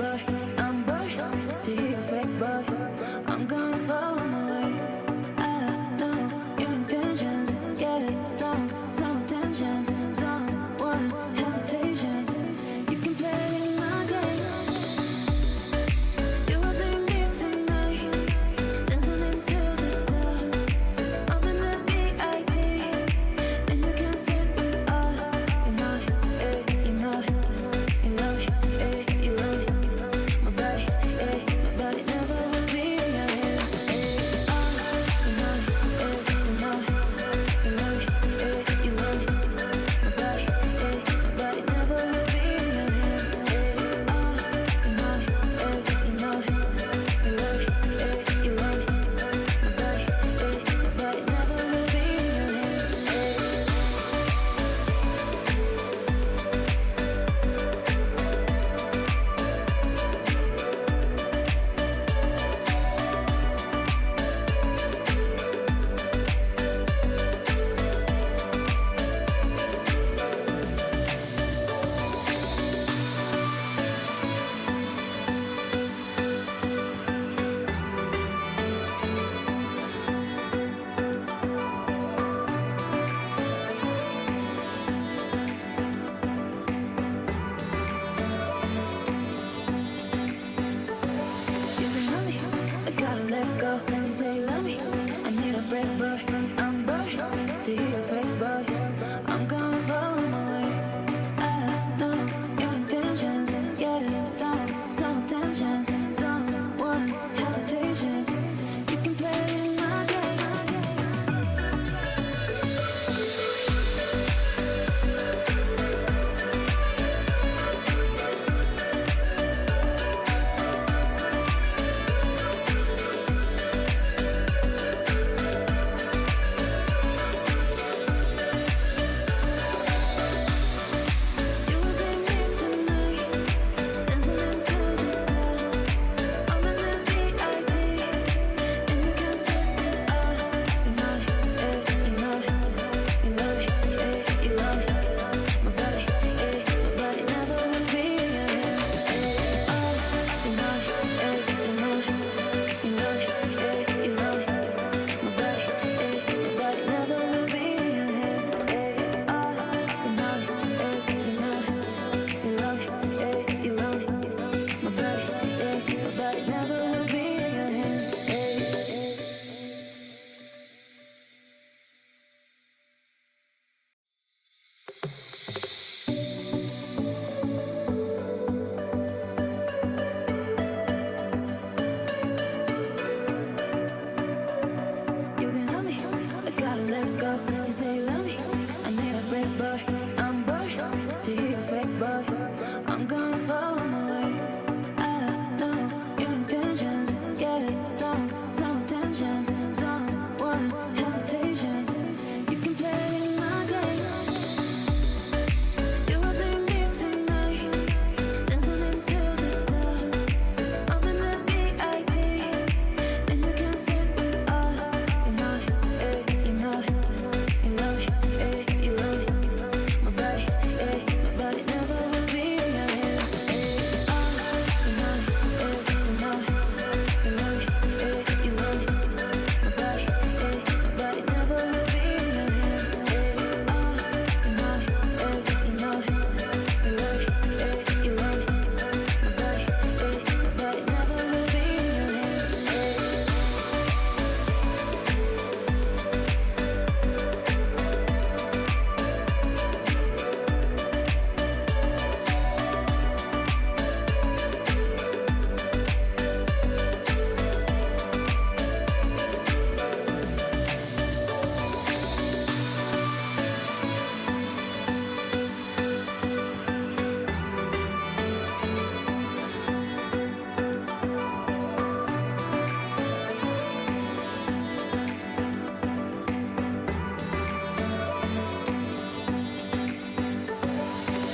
boy, I'm bored to hear your fake voice. I'm gonna follow my way. I know your intentions, yeah, some attention, don't want hesitation. You can play in my game. You will see me tonight, dancing into the club. I'm in the VIP, and you can sit with us. You know it, you know it, you love it, you love it. My body, my body never will be in your hands. You know it, you know it, you love it, you love it. My body never will be in your hands. You know it, you know it, you love it, you love it. My body never will be in your hands. You can love me, I gotta let go. You say you love me, I need a break, boy. I'm bored to hear your fake voice. I'm gonna follow my way. I know your intentions, yeah, some attention, don't want hesitation. You can play in my game. You will see me tonight, dancing into the club. I'm in the VIP, and you can sit with us. You know it, you know it, you love it, you love it. My body never will be in your hands. You know it, you know it, you love it, you love it. My body never will be in your hands. You know it, you know it, you love it, you love it. My body never will be in your hands. You can love me, I gotta let go. You say you love me, I need a break, boy. I'm bored to hear your fake voice. I'm gonna follow my way. I know your intentions, yeah, some attention, don't want hesitation. You can play in my game. You will see me tonight, dancing into the club. I'm in the VIP, and you can sit with us. You know it, you know it, you love it, you love it. My body never will be in your hands. You know it, you know it, you love it, you love it. My body never will be in your hands. You know it, you know it, you love it, you love it. My body never will be in your hands.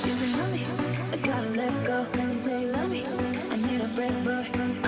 You can love me, I gotta let go. You say you love me, I need a break, boy.